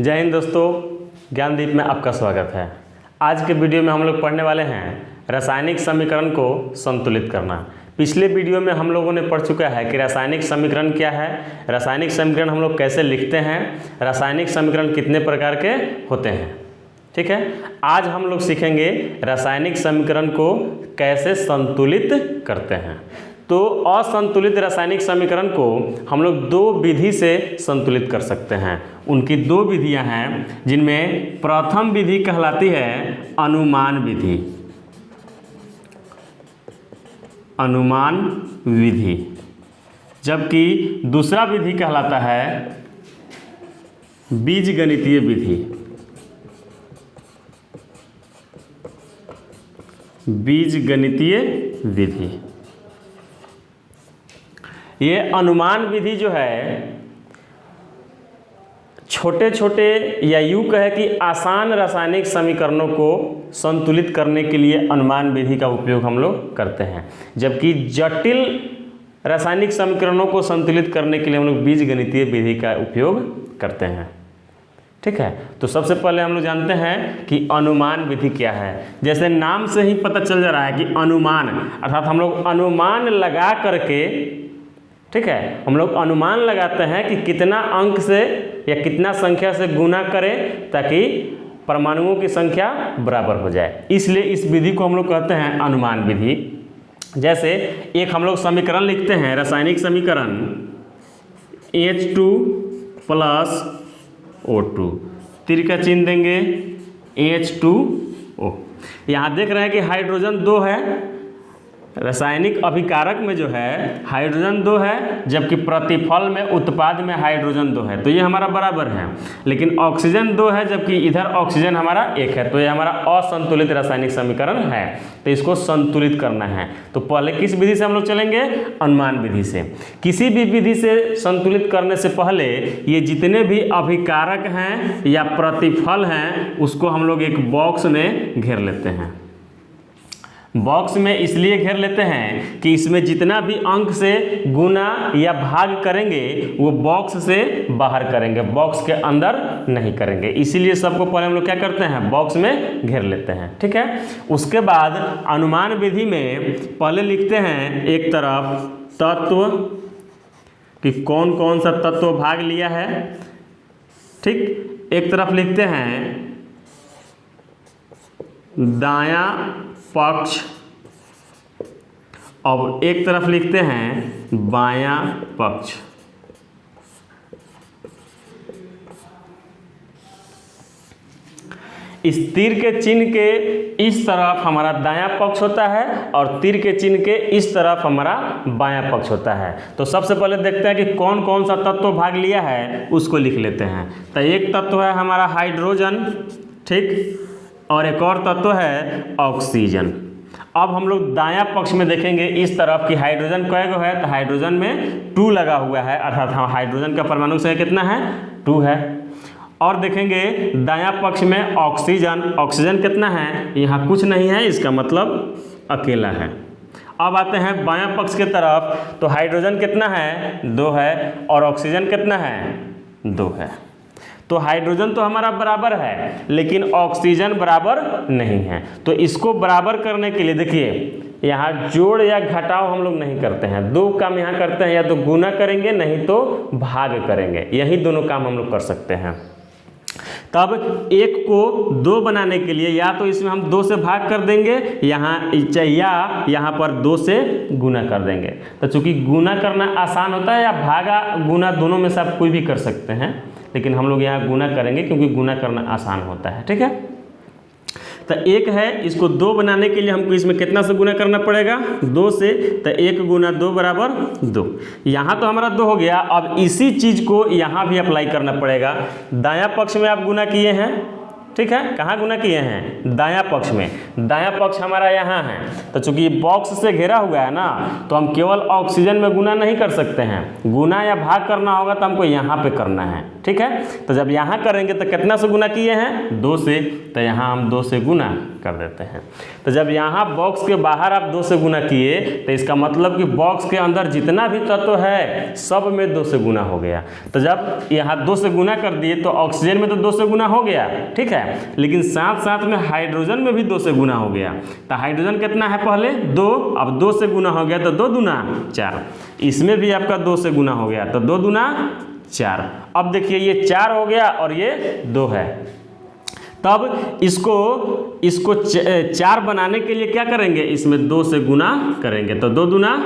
जय हिंद दोस्तों, ज्ञानदीप में आपका स्वागत है। आज के वीडियो में हम लोग पढ़ने वाले हैं रासायनिक समीकरण को संतुलित करना। पिछले वीडियो में हम लोगों ने पढ़ चुका है कि रासायनिक समीकरण क्या है, रासायनिक समीकरण हम लोग कैसे लिखते हैं, रासायनिक समीकरण कितने प्रकार के होते हैं। ठीक है, आज हम लोग सीखेंगे रासायनिक समीकरण को कैसे संतुलित करते हैं। तो असंतुलित रासायनिक समीकरण को हम लोग दो विधि से संतुलित कर सकते हैं। उनकी दो विधियां हैं, जिनमें प्रथम विधि कहलाती है अनुमान विधि। अनुमान विधि, जबकि दूसरा विधि कहलाता है बीजगणितीय विधि। बीजगणितीय विधि, ये अनुमान विधि जो है छोटे छोटे या यूँ कहे कि आसान रासायनिक समीकरणों को संतुलित करने के लिए अनुमान विधि का उपयोग हम लोग करते हैं, जबकि जटिल रासायनिक समीकरणों को संतुलित करने के लिए हम लोग बीजगणितीय विधि का उपयोग करते हैं। ठीक है, तो सबसे पहले हम लोग जानते हैं कि अनुमान विधि क्या है। जैसे नाम से ही पता चल जा रहा है कि अनुमान, अर्थात हम लोग अनुमान लगा करके, ठीक है, हम लोग अनुमान लगाते हैं कि कितना अंक से या कितना संख्या से गुना करें ताकि परमाणुओं की संख्या बराबर हो जाए। इसलिए इस विधि को हम लोग कहते हैं अनुमान विधि। जैसे एक हम लोग समीकरण लिखते हैं, रासायनिक समीकरण H2 प्लस O2, तिर का चिन्ह देंगे H2O। यहाँ देख रहे हैं कि हाइड्रोजन 2 है, रासायनिक अभिकारक में जो है हाइड्रोजन 2 है, जबकि प्रतिफल में उत्पाद में हाइड्रोजन 2 है, तो ये हमारा बराबर है। लेकिन ऑक्सीजन 2 है, जबकि इधर ऑक्सीजन हमारा 1 है, तो ये हमारा असंतुलित रासायनिक समीकरण है। तो इसको संतुलित करना है, तो पहले किस विधि से हम लोग चलेंगे? अनुमान विधि से। किसी भी विधि से संतुलित करने से पहले ये जितने भी अभिकारक हैं या प्रतिफल हैं उसको हम लोग एक बॉक्स में घेर लेते हैं। बॉक्स में इसलिए घेर लेते हैं कि इसमें जितना भी अंक से गुना या भाग करेंगे वो बॉक्स से बाहर करेंगे, बॉक्स के अंदर नहीं करेंगे। इसीलिए सबको पहले हम लोग क्या करते हैं? बॉक्स में घेर लेते हैं। ठीक है, उसके बाद अनुमान विधि में पहले लिखते हैं एक तरफ तत्व कि कौन कौन सा तत्व भाग लिया है। ठीक, एक तरफ लिखते हैं दायां पक्ष और एक तरफ लिखते हैं बायां पक्ष। इस तीर के चिन्ह के इस तरफ हमारा दायां पक्ष होता है और तीर के चिन्ह के इस तरफ हमारा बायां पक्ष होता है। तो सबसे पहले देखते हैं कि कौन कौन सा तत्व भाग लिया है, उसको लिख लेते हैं। तो एक तत्व है हमारा हाइड्रोजन, ठीक, और एक और तत्व है ऑक्सीजन। अब हम लोग दायां पक्ष में देखेंगे इस तरफ कि हाइड्रोजन कै गो है, तो हाइड्रोजन में 2 लगा हुआ है, अर्थात हाइड्रोजन का परमाणु संख्या कितना है? 2 है। और देखेंगे दायां पक्ष में ऑक्सीजन, ऑक्सीजन कितना है? यहाँ कुछ नहीं है, इसका मतलब अकेला है। अब आते हैं बायां पक्ष के तरफ, तो हाइड्रोजन कितना है? 2 है, और ऑक्सीजन कितना है? 2 है। तो हाइड्रोजन तो हमारा बराबर है, लेकिन ऑक्सीजन बराबर नहीं है। तो इसको बराबर करने के लिए देखिए, यहाँ जोड़ या घटाव हम लोग नहीं करते हैं। 2 काम यहाँ करते हैं, या तो गुना करेंगे नहीं तो भाग करेंगे, यही दोनों काम हम लोग कर सकते हैं। तब 1 को 2 बनाने के लिए या तो इसमें हम 2 से भाग कर देंगे, या यहाँ पर 2 से गुना कर देंगे। तो चूंकि गुना करना आसान होता है, या भागा गुना दोनों में से आप कोई भी कर सकते हैं, लेकिन हम लोग यहाँ गुना करेंगे क्योंकि गुना करना आसान होता है। ठीक है, तो 1 है, इसको 2 बनाने के लिए हमको इसमें कितना से गुना करना पड़ेगा? 2 से। तो 1 गुना 2 बराबर 2। यहाँ तो हमारा 2 हो गया। अब इसी चीज़ को यहाँ भी अप्लाई करना पड़ेगा। दायां पक्ष में आप गुना किए हैं, ठीक है, कहाँ गुना किए हैं? दायां पक्ष में। दायां पक्ष हमारा यहाँ है, तो चूंकि बॉक्स से घेरा हुआ है ना, तो हम केवल ऑक्सीजन में गुना नहीं कर सकते हैं। गुना या भाग करना होगा तो हमको यहाँ पे करना है। ठीक है, तो जब यहाँ करेंगे तो कितना से गुना किए हैं? 2 से, तो यहाँ हम 2 से गुना कर देते हैं। तो जब यहाँ बॉक्स के बाहर आप 2 से गुना किए तो इसका मतलब कि बॉक्स के अंदर जितना भी तत्व है सब में 2 से गुना हो गया। तो जब यहाँ 2 से गुना कर दिए तो ऑक्सीजन में तो 2 से गुना हो गया, ठीक है, लेकिन साथ साथ में हाइड्रोजन में भी 2 से गुना हो गया। तो हाइड्रोजन कितना है पहले 2, अब 2 से गुना हो गया तो 2 दूना 4, इसमें भी आपका 2 से गुना हो गया तो 2 दूना 4। अब देखिए ये 4 हो गया और ये 2 है। तब इसको 4 बनाने के लिए क्या करेंगे, इसमें 2 से गुना करेंगे तो 2 दूना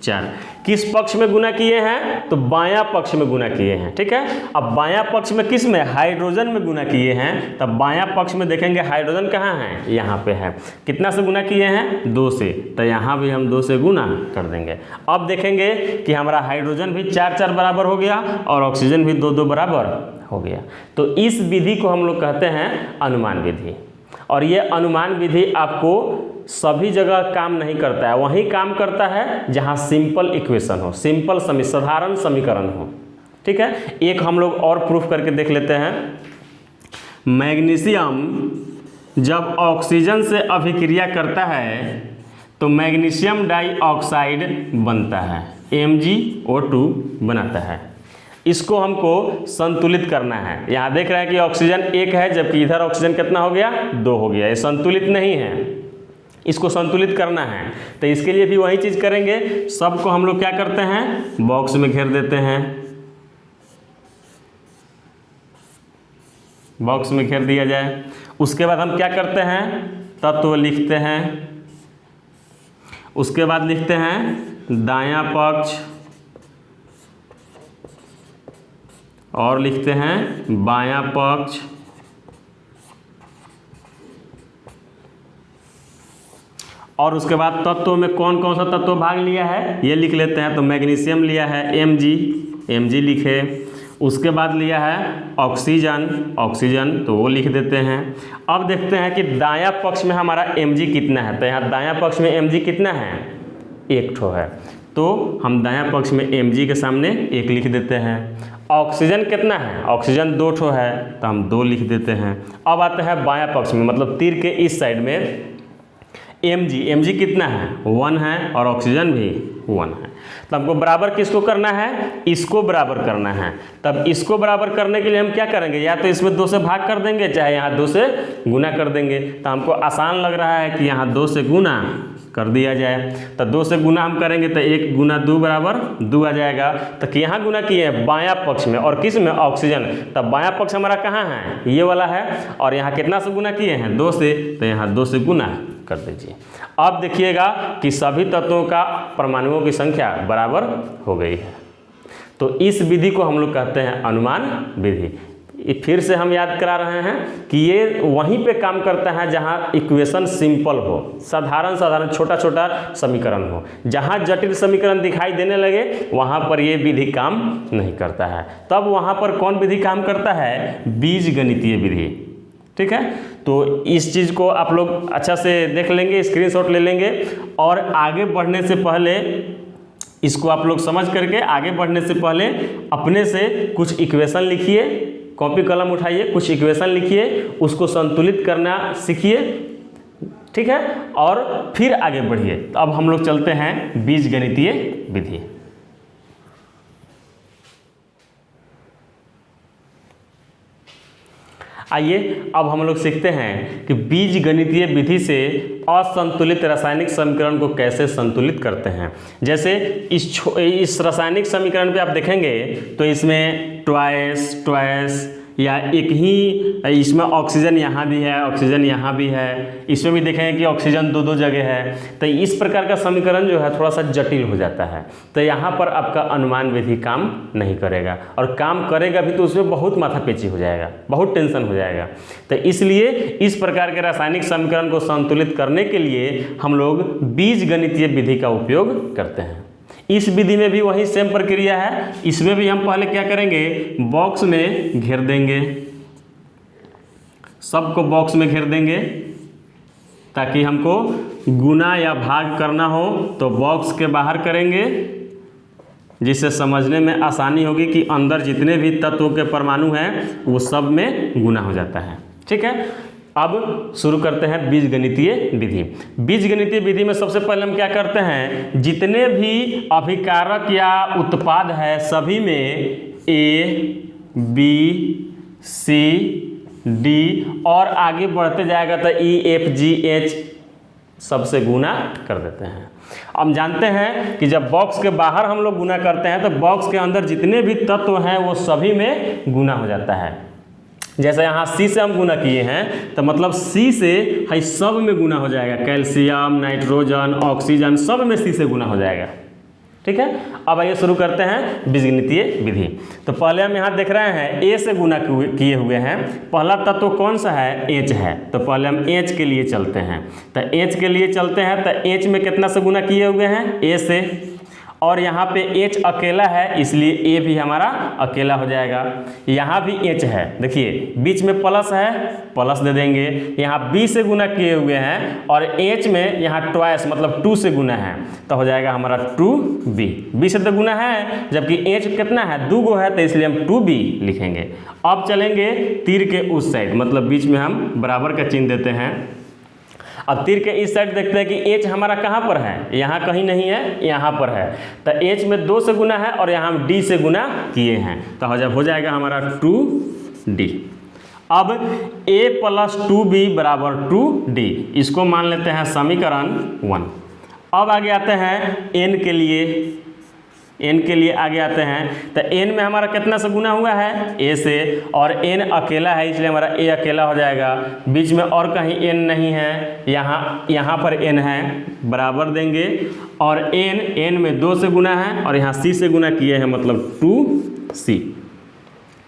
4। किस पक्ष में गुना किए हैं, तो बायां पक्ष में गुना किए हैं, ठीक है। अब बायां पक्ष में किस में, हाइड्रोजन में गुना किए हैं। तब बायां पक्ष में देखेंगे हाइड्रोजन कहाँ है, यहाँ पे है। कितना से गुना किए हैं, 2 से, तो यहाँ भी हम 2 से गुना कर देंगे। अब देखेंगे कि हमारा हाइड्रोजन भी 4-4 बराबर हो गया और ऑक्सीजन भी 2-2 बराबर हो गया। तो इस विधि को हम लोग कहते हैं अनुमान विधि। और ये अनुमान विधि आपको सभी जगह काम नहीं करता है, वहीं काम करता है जहाँ सिंपल इक्वेशन हो, सिंपल साधारण समीकरण हो, ठीक है। एक हम लोग और प्रूफ करके देख लेते हैं। मैग्नीशियम जब ऑक्सीजन से अभिक्रिया करता है तो मैग्नीशियम डाइऑक्साइड बनता है, MgO2 बनाता है। इसको हमको संतुलित करना है। यहाँ देख रहे हैं कि ऑक्सीजन 1 है जबकि इधर ऑक्सीजन कितना हो गया, 2 हो गया। ये संतुलित नहीं है, इसको संतुलित करना है। तो इसके लिए भी वही चीज़ करेंगे। सबको हम लोग क्या करते हैं, बॉक्स में घेर देते हैं, बॉक्स में घेर दिया जाए। उसके बाद हम क्या करते हैं, तत्व लिखते हैं। उसके बाद लिखते हैं दायां पक्ष और लिखते हैं बायां पक्ष। और उसके बाद तत्वों में कौन कौन सा तत्व भाग लिया है ये लिख लेते हैं। तो मैग्नीशियम लिया है Mg लिखे। उसके बाद लिया है ऑक्सीजन तो वो लिख देते हैं। अब देखते हैं कि दायां पक्ष में हमारा Mg कितना है। तो यहाँ दायां पक्ष में Mg कितना है, 1 ठो है, तो हम दायां पक्ष में Mg के सामने 1 लिख देते हैं। ऑक्सीजन कितना है, ऑक्सीजन 2 ठो है तो हम 2 लिख देते हैं। अब आते हैं बायां पक्ष में, मतलब तीर के इस साइड में Mg कितना है, 1 है और ऑक्सीजन भी 1 है। तो हमको बराबर किसको करना है, इसको बराबर करना है। तब इसको बराबर करने के लिए हम क्या करेंगे, या तो इसमें 2 से भाग कर देंगे, चाहे यहाँ 2 से गुना कर देंगे। तो हमको आसान लग रहा है कि यहाँ 2 से गुना कर दिया जाए। तो 2 से गुना हम करेंगे तो 1 गुना 2 बराबर 2 आ जाएगा। तो यहाँ गुना किए हैं बायां पक्ष में और किस में, ऑक्सीजन। तब बायां पक्ष हमारा कहाँ है, ये वाला है। और यहाँ कितना से गुना किए हैं, 2 से, तो यहाँ 2 से गुना कर दीजिए। अब देखिएगा कि सभी तत्वों का परमाणुओं की संख्या बराबर हो गई है। तो इस विधि को हम लोग कहते हैं अनुमान विधि। फिर से हम याद करा रहे हैं कि ये वहीं पे काम करता है जहाँ इक्वेशन सिंपल हो, साधारण छोटा छोटा समीकरण हो। जहाँ जटिल समीकरण दिखाई देने लगे वहाँ पर ये विधि काम नहीं करता है। तब वहाँ पर कौन विधि काम करता है, बीजगणितीय विधि, ठीक है। तो इस चीज़ को आप लोग अच्छा से देख लेंगे, स्क्रीनशॉट ले लेंगे। और आगे बढ़ने से पहले इसको आप लोग समझ करके आगे बढ़ने से पहले अपने से कुछ इक्वेशन लिखिए, कॉपी कलम उठाइए, कुछ इक्वेशन लिखिए, उसको संतुलित करना सीखिए, ठीक है, और फिर आगे बढ़िए। तो अब हम लोग चलते हैं बीजगणितीय विधि। आइए अब हम लोग सीखते हैं कि बीजगणितीय विधि से असंतुलित रासायनिक समीकरण को कैसे संतुलित करते हैं। जैसे इस रासायनिक समीकरण पे आप देखेंगे तो इसमें ट्वाइस या एक ही, इसमें ऑक्सीजन यहाँ भी है, ऑक्सीजन यहाँ भी है, इसमें भी देखेंगे कि ऑक्सीजन 2 जगह है। तो इस प्रकार का समीकरण जो है थोड़ा सा जटिल हो जाता है। तो यहाँ पर आपका अनुमान विधि काम नहीं करेगा, और काम करेगा भी तो उसमें बहुत माथापेची हो जाएगा, बहुत टेंशन हो जाएगा। तो इसलिए इस प्रकार के रासायनिक समीकरण को संतुलित करने के लिए हम लोग बीजगणितीय विधि का उपयोग करते हैं। इस विधि में भी वही सेम प्रक्रिया है। इसमें भी हम पहले क्या करेंगे, बॉक्स में घेर देंगे, सबको बॉक्स में घेर देंगे, ताकि हमको गुना या भाग करना हो तो बॉक्स के बाहर करेंगे, जिससे समझने में आसानी होगी कि अंदर जितने भी तत्वों के परमाणु हैं वो सब में गुना हो जाता है, ठीक है। अब शुरू करते हैं बीजगणितीय विधि। बीजगणितीय विधि में सबसे पहले हम क्या करते हैं, जितने भी अभिकारक या उत्पाद है सभी में A, B, C, D और आगे बढ़ते जाएगा तो E, F, G, H सबसे गुना कर देते हैं। हम जानते हैं कि जब बॉक्स के बाहर हम लोग गुना करते हैं तो बॉक्स के अंदर जितने भी तत्व हैं वो सभी में गुना हो जाता है। जैसे यहाँ C से हम गुना किए हैं तो मतलब C से है सब में गुना हो जाएगा, कैल्शियम, नाइट्रोजन, ऑक्सीजन सब में C से गुना हो जाएगा। ठीक है, अब आइए शुरू करते हैं बीजगणितीय विधि। तो पहले हम यहाँ देख रहे हैं A से गुना किए हुए हैं। पहला तत्व कौन सा है, H है, तो पहले हम H के लिए चलते हैं। तो H के लिए चलते हैं तो H में कितना से गुना किए हुए हैं, A से, और यहाँ पे H अकेला है इसलिए A भी हमारा अकेला हो जाएगा। यहाँ भी H है, देखिए बीच में प्लस है, प्लस दे देंगे। यहाँ B से गुना किए हुए हैं और H में यहाँ ट्वाइस मतलब 2 से गुना है तो हो जाएगा हमारा 2B। B से तो गुना है जबकि H कितना है, 2 गो है तो इसलिए हम 2B लिखेंगे। अब चलेंगे तीर के उस साइड, मतलब बीच में हम बराबर का चिन्ह देते हैं। अब तीर के इस साइड देखते हैं कि H हमारा कहाँ पर है, यहाँ कहीं नहीं है, यहाँ पर है। तो H में 2 से गुना है और यहाँ हम D से गुना किए हैं तो जब हो जाएगा हमारा 2D। अब A प्लस 2B बराबर 2D, इसको मान लेते हैं समीकरण 1। अब आगे आते हैं N के लिए। N के लिए आगे आते हैं तो N में हमारा कितना से गुना हुआ है, A से, और N अकेला है इसलिए हमारा A अकेला हो जाएगा। बीच में और कहीं N नहीं है, यहाँ पर N है, बराबर देंगे। और N में 2 से गुना है और यहाँ C से गुना किए हैं मतलब 2C।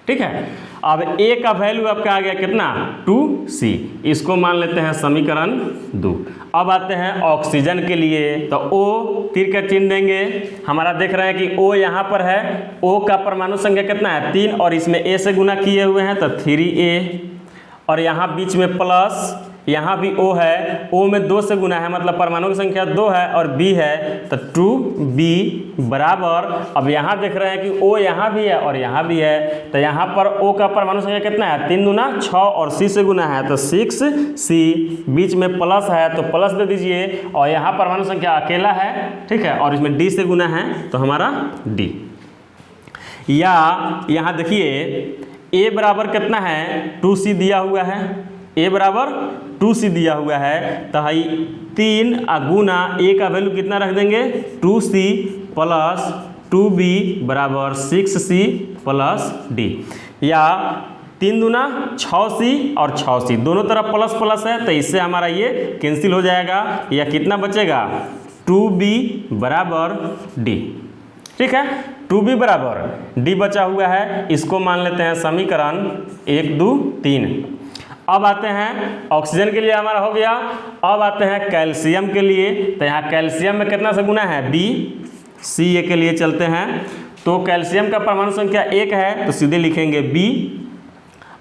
ठीक है, अब A का वैल्यू आपका आ गया कितना, 2C, इसको मान लेते हैं समीकरण 2। अब आते हैं ऑक्सीजन के लिए। तो O तीर का चिन्ह देंगे। हमारा देख रहे हैं कि O यहाँ पर है, O का परमाणु संख्या कितना है, 3, और इसमें A से गुना किए हुए हैं तो 3A, और यहाँ बीच में प्लस, यहाँ भी O है, O में 2 से गुना है मतलब परमाणु की संख्या 2 है और B है तो 2B बराबर। अब यहाँ देख रहे हैं कि O यहाँ भी है और यहाँ भी है तो यहाँ पर O का परमाणु संख्या कितना है, 3 दूना 6 और C से गुना है तो 6C, बीच में प्लस है तो प्लस दे दीजिए, और यहाँ परमाणु संख्या अकेला है, ठीक है, और इसमें D से गुना है तो हमारा D। या यहाँ देखिए A बराबर कितना है, 2C दिया हुआ है, A बराबर 2C दिया हुआ है तो है 3 गुना A का वैल्यू कितना रख देंगे, 2C प्लस 2B बराबर 6C प्लस D। या 3 दूना 6C और 6C दोनों तरफ प्लस प्लस है तो इससे हमारा ये कैंसिल हो जाएगा। या कितना बचेगा, 2B बराबर D। ठीक है, 2B बराबर D बचा हुआ है, इसको मान लेते हैं समीकरण 1, 2, 3। अब आते हैं ऑक्सीजन के लिए हमारा हो गया। अब आते हैं कैल्शियम के लिए। तो यहाँ कैल्शियम में कितना से गुना है, B। Ca के लिए चलते हैं तो कैल्शियम का परमाणु संख्या 1 है तो सीधे लिखेंगे B।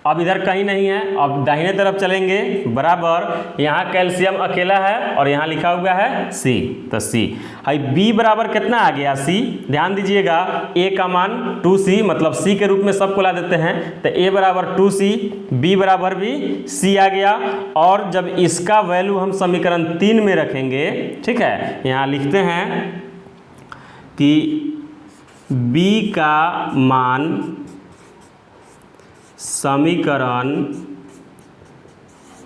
अब इधर कहीं नहीं है, अब दाहिने तरफ चलेंगे, बराबर यहाँ कैल्शियम अकेला है और यहाँ लिखा हुआ है C तो C है। B बराबर कितना आ गया, C। ध्यान दीजिएगा A का मान 2C मतलब C के रूप में सबको ला देते हैं तो A बराबर 2C, B बराबर भी C आ गया। और जब इसका वैल्यू हम समीकरण 3 में रखेंगे, ठीक है, यहाँ लिखते हैं कि B का मान समीकरण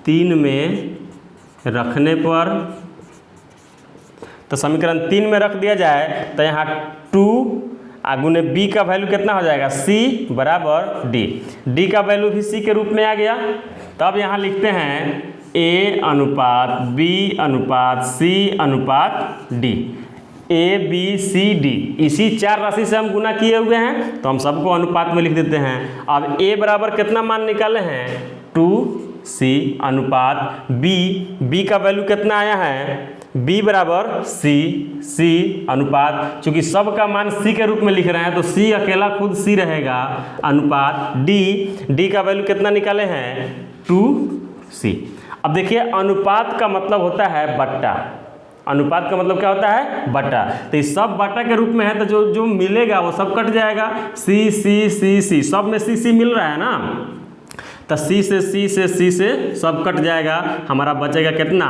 3 में रखने पर, तो समीकरण 3 में रख दिया जाए तो यहाँ 2 गुने B का वैल्यू कितना हो जाएगा, C बराबर D। D का वैल्यू भी C के रूप में आ गया। तब यहाँ लिखते हैं A अनुपात B अनुपात C अनुपात D। A B C D इसी 4 राशि से हम गुना किए हुए हैं तो हम सबको अनुपात में लिख देते हैं। अब A बराबर कितना मान निकाले हैं, 2C अनुपात B का वैल्यू कितना आया है, B बराबर C अनुपात, चूंकि सब का मान C के रूप में लिख रहे हैं तो C अकेला खुद C रहेगा, अनुपात D का वैल्यू कितना निकाले हैं, 2C। अब देखिए अनुपात का मतलब होता है बट्टा। अनुपात का मतलब क्या होता है, बटा। तो इस सब बटा के रूप में है तो जो जो मिलेगा वो सब कट जाएगा, C सब में C मिल रहा है ना। तो C से सब कट जाएगा, हमारा बचेगा कितना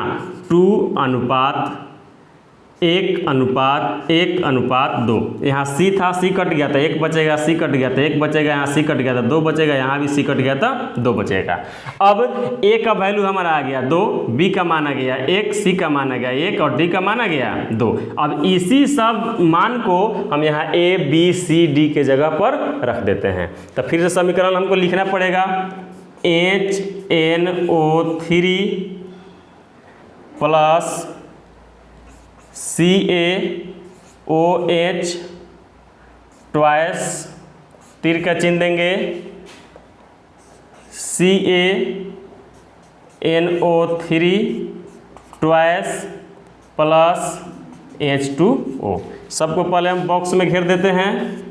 2:1:2। यहाँ C था, C कट गया था 1 बचेगा, C कट गया था 1 बचेगा, यहाँ C कट गया था 2 बचेगा, यहाँ भी C कट गया था 2 बचेगा। अब A का वैल्यू हमारा आ गया 2, B का मान आ गया 1, C का मान आ गया 1 और D का मान आ गया 2। अब इसी सब मान को हम यहाँ A B C D के जगह पर रख देते हैं। तो फिर से समीकरण हमको लिखना पड़ेगा HNO3 प्लस CaOH ट्वाइस, तीर का चिन्ह देंगे, CaNO3 ट्वाइस प्लस H2O। सबको पहले हम बॉक्स में घेर देते हैं।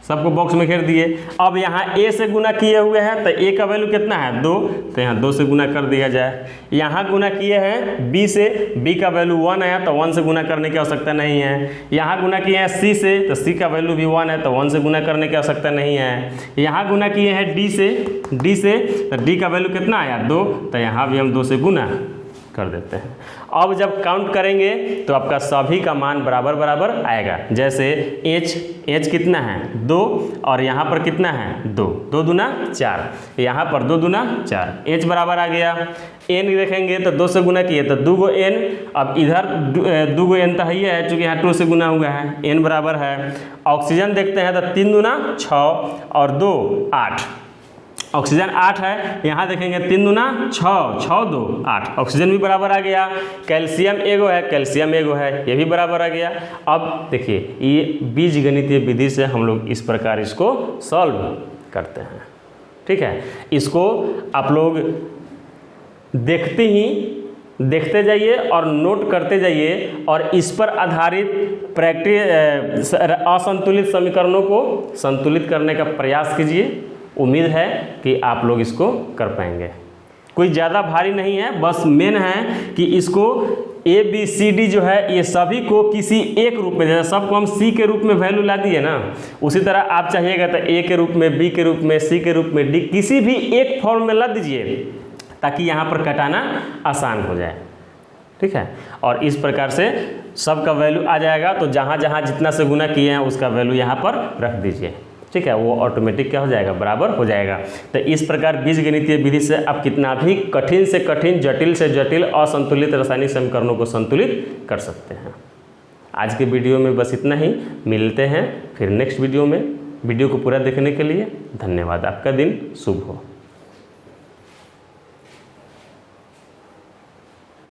सबको बॉक्स में घेर दिए। अब यहाँ A से गुना किए हुए हैं तो A का वैल्यू कितना है 2, तो यहाँ 2 से गुना कर दिया जाए। यहाँ गुना किए हैं B से, B का वैल्यू 1 आया तो 1 से गुना करने की आवश्यकता नहीं है। यहाँ गुना किए हैं C से तो C का वैल्यू भी 1 है तो 1 से गुना करने की आवश्यकता नहीं है। यहाँ गुना किए हैं D से तो D का वैल्यू कितना आया 2, तो यहाँ भी हम 2 से गुना कर देते हैं। अब जब काउंट करेंगे तो आपका सभी का मान बराबर बराबर आएगा। जैसे H कितना है 2 और यहाँ पर कितना है 2, 2 दूना 4, यहाँ पर 2 दूना 4, H बराबर आ गया। N देखेंगे तो 2 से गुना किए तो 2 गो N, अब इधर 2 गो N तो ही है चूँकि यहाँ 2 से गुना हुआ है, N बराबर है। ऑक्सीजन देखते हैं तो 3 दूना 6 और 2 8, ऑक्सीजन 8 है। यहाँ देखेंगे 3 दूना 6, 6 2 8, ऑक्सीजन भी बराबर आ गया। कैल्शियम एगो है, कैल्शियम एगो है, ये भी बराबर आ गया। अब देखिए ये बीजगणितीय विधि से हम लोग इस प्रकार इसको सॉल्व करते हैं। ठीक है, इसको आप लोग देखते जाइए और नोट करते जाइए और इस पर आधारित असंतुलित समीकरणों को संतुलित करने का प्रयास कीजिए। उम्मीद है कि आप लोग इसको कर पाएंगे। कोई ज़्यादा भारी नहीं है, बस मेन है कि इसको ABCD जो है ये सभी को किसी एक रूप में, जैसे सबको हम C के रूप में वैल्यू ला दिए ना, उसी तरह आप चाहिएगा तो A के रूप में, B के रूप में, C के रूप में, D किसी भी एक फॉर्म में ला दीजिए ताकि यहाँ पर कटाना आसान हो जाए। ठीक है, और इस प्रकार से सबका वैल्यू आ जाएगा। तो जहाँ जहाँ जितना से गुना किए हैं उसका वैल्यू यहाँ पर रख दीजिए। ठीक है, वो ऑटोमेटिक क्या हो जाएगा बराबर हो जाएगा। तो इस प्रकार बीजगणितीय विधि से आप कितना भी कठिन से कठिन, जटिल से जटिल असंतुलित रासायनिक समीकरणों को संतुलित कर सकते हैं। आज के वीडियो में बस इतना ही, मिलते हैं फिर नेक्स्ट वीडियो में। वीडियो को पूरा देखने के लिए धन्यवाद। आपका दिन शुभ हो।